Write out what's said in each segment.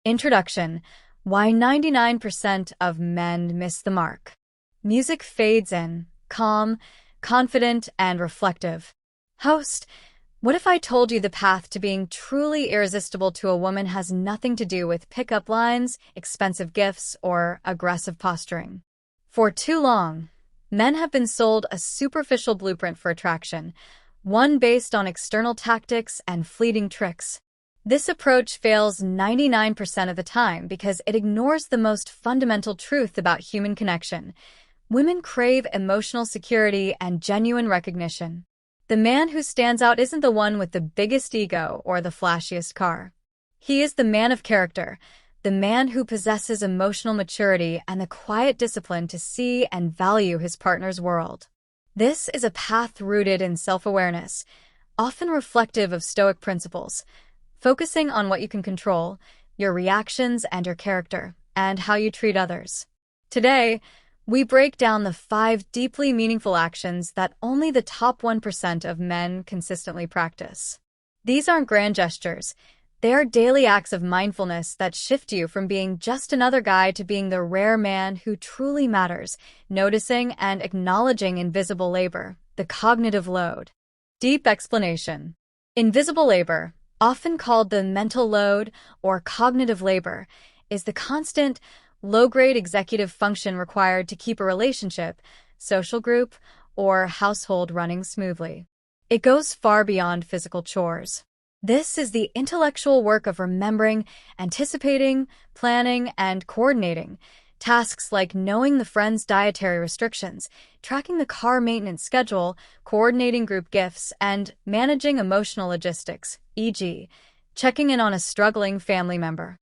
Introduction: Why 99% of men miss the mark. Music fades in, calm, confident, and reflective. Host: What if I told you the path to being truly irresistible to a woman has nothing to do with pickup lines, expensive gifts, or aggressive posturing? For too long, men have been sold a superficial blueprint for attraction, one based on external tactics and fleeting tricks. This approach fails 99% of the time because it ignores the most fundamental truth about human connection. Women crave emotional security and genuine recognition. The man who stands out isn't the one with the biggest ego or the flashiest car. He is the man of character, the man who possesses emotional maturity and the quiet discipline to see and value his partner's world. This is a path rooted in self-awareness, often reflective of Stoic principles, focusing on what you can control, your reactions and your character, and how you treat others. Today, we break down the 5 deeply meaningful actions that only the top 1% of men consistently practice. These aren't grand gestures. They are daily acts of mindfulness that shift you from being just another guy to being the rare man who truly matters, noticing and acknowledging invisible labor, the cognitive load. Deep explanation. Invisible labor, often called the mental load or cognitive labor, is the constant, low-grade executive function required to keep a relationship, social group, or household running smoothly. It goes far beyond physical chores. This is the intellectual work of remembering, anticipating, planning, and coordinating tasks like knowing the friend's dietary restrictions, tracking the car maintenance schedule, coordinating group gifts, and managing emotional logistics, e.g., checking in on a struggling family member.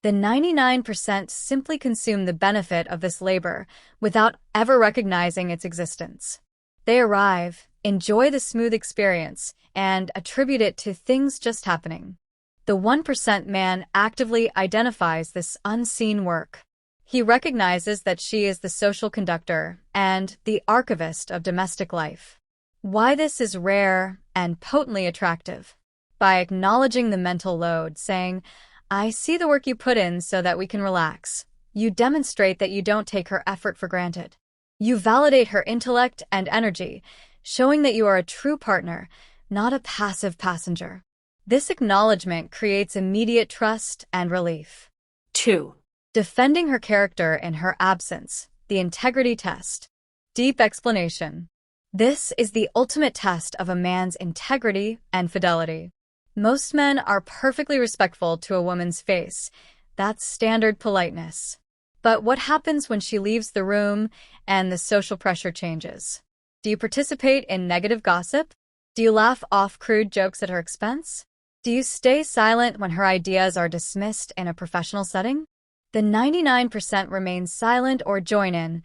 The 99% simply consume the benefit of this labor without ever recognizing its existence. They arrive, enjoy the smooth experience, and attribute it to things just happening. The 1% man actively identifies this unseen work. He recognizes that she is the social conductor and the archivist of domestic life. Why this is rare and potently attractive. By acknowledging the mental load, saying, "I see the work you put in so that we can relax," you demonstrate that you don't take her effort for granted. You validate her intellect and energy, showing that you are a true partner, not a passive passenger. This acknowledgement creates immediate trust and relief. 2. Defending her character in her absence, the integrity test. Deep explanation. This is the ultimate test of a man's integrity and fidelity. Most men are perfectly respectful to a woman's face. That's standard politeness. But what happens when she leaves the room and the social pressure changes? Do you participate in negative gossip? Do you laugh off crude jokes at her expense? Do you stay silent when her ideas are dismissed in a professional setting? The 99% remain silent or join in,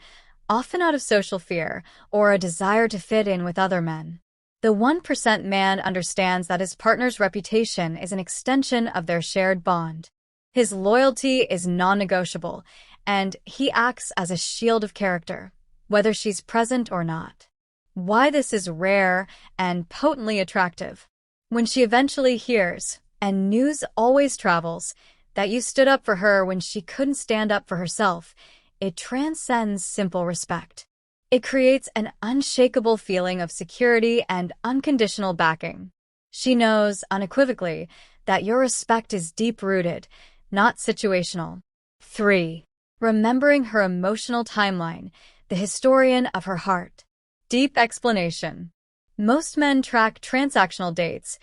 often out of social fear or a desire to fit in with other men. The 1% man understands that his partner's reputation is an extension of their shared bond. His loyalty is non-negotiable, and he acts as a shield of character, whether she's present or not. Why this is rare and potently attractive. When she eventually hears, and news always travels, that you stood up for her when she couldn't stand up for herself, it transcends simple respect. It creates an unshakable feeling of security and unconditional backing. She knows, unequivocally, that your respect is deep-rooted, not situational. 3. Remembering her emotional timeline, the historian of her heart. Deep explanation. Most men track transactional dates,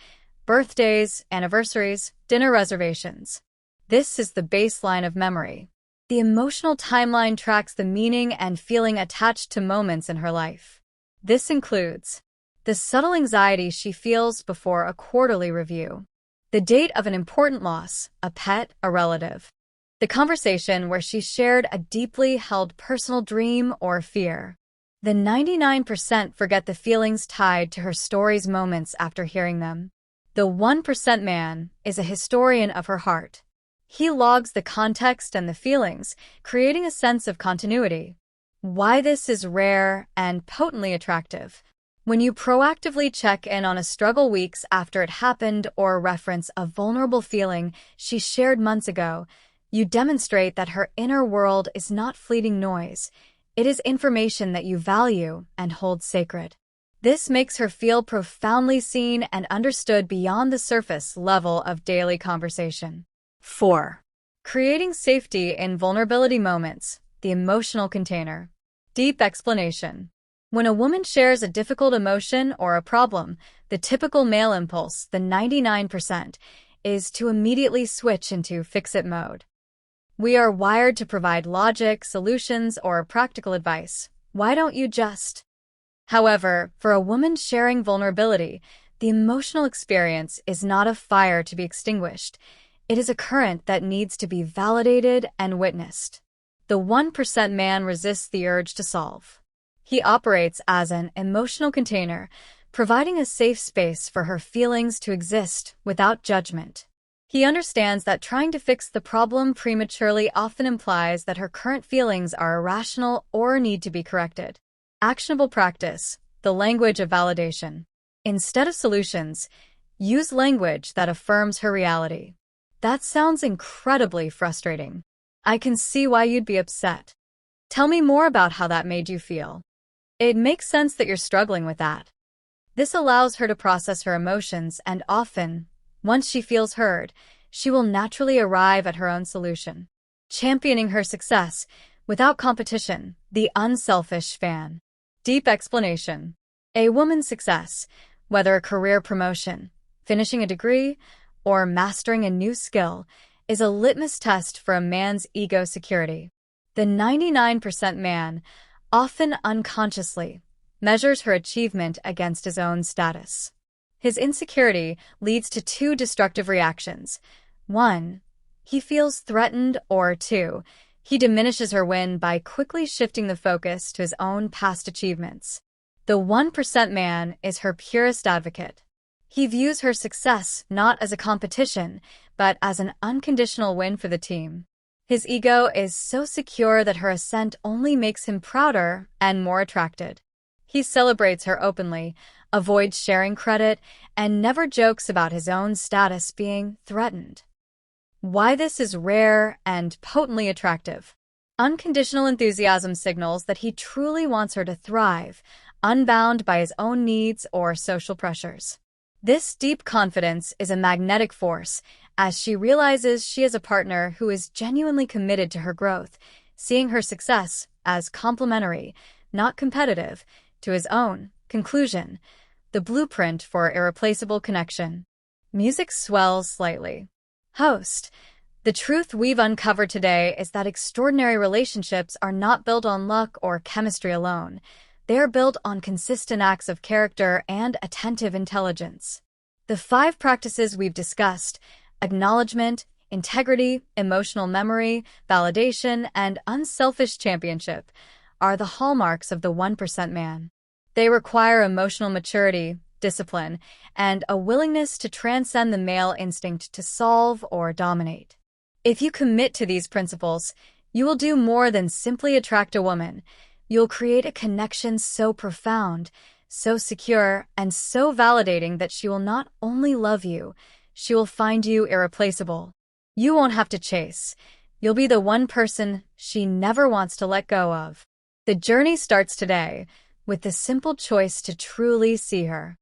birthdays, anniversaries, dinner reservations. This is the baseline of memory. The emotional timeline tracks the meaning and feeling attached to moments in her life. This includes the subtle anxiety she feels before a quarterly review, the date of an important loss, a pet, a relative, the conversation where she shared a deeply held personal dream or fear. The 99% forget the feelings tied to her story's moments after hearing them. The 1% man is a historian of her heart. He logs the context and the feelings, creating a sense of continuity. Why this is rare and potently attractive. When you proactively check in on a struggle weeks after it happened or reference a vulnerable feeling she shared months ago, you demonstrate that her inner world is not fleeting noise. It is information that you value and hold sacred. This makes her feel profoundly seen and understood beyond the surface level of daily conversation. 4. Creating safety in vulnerability moments, the emotional container. Deep explanation. When a woman shares a difficult emotion or a problem, the typical male impulse, the 99%, is to immediately switch into fix-it mode. We are wired to provide logic, solutions, or practical advice. Why don't you just? However, for a woman sharing vulnerability, the emotional experience is not a fire to be extinguished. It is a current that needs to be validated and witnessed. The 1% man resists the urge to solve. He operates as an emotional container, providing a safe space for her feelings to exist without judgment. He understands that trying to fix the problem prematurely often implies that her current feelings are irrational or need to be corrected. Actionable practice, the language of validation. Instead of solutions, use language that affirms her reality. That sounds incredibly frustrating. I can see why you'd be upset. Tell me more about how that made you feel. It makes sense that you're struggling with that. This allows her to process her emotions, and often, once she feels heard, she will naturally arrive at her own solution. Championing her success, without competition, the unselfish fan. Deep explanation. A woman's success, whether a career promotion, finishing a degree, or mastering a new skill, is a litmus test for a man's ego security. The 99% man, often unconsciously, measures her achievement against his own status. His insecurity leads to two destructive reactions. 1. He feels threatened, or 2. He diminishes her win by quickly shifting the focus to his own past achievements. The 1% man is her purest advocate. He views her success not as a competition, but as an unconditional win for the team. His ego is so secure that her ascent only makes him prouder and more attracted. He celebrates her openly, avoids sharing credit, and never jokes about his own status being threatened. Why this is rare and potently attractive. Unconditional enthusiasm signals that he truly wants her to thrive, unbound by his own needs or social pressures. This deep confidence is a magnetic force, as she realizes she is a partner who is genuinely committed to her growth, seeing her success as complementary, not competitive, to his own. Conclusion. The blueprint for irreplaceable connection. Music swells slightly. Host. The truth we've uncovered today is that extraordinary relationships are not built on luck or chemistry alone. They are built on consistent acts of character and attentive intelligence. The 5 practices we've discussed, acknowledgement, integrity, emotional memory, validation, and unselfish championship, are the hallmarks of the 1% man. They require emotional maturity, discipline, and a willingness to transcend the male instinct to solve or dominate. If you commit to these principles, you will do more than simply attract a woman. You'll create a connection so profound, so secure, and so validating that she will not only love you, she will find you irreplaceable. You won't have to chase. You'll be the one person she never wants to let go of. The journey starts today, with the simple choice to truly see her.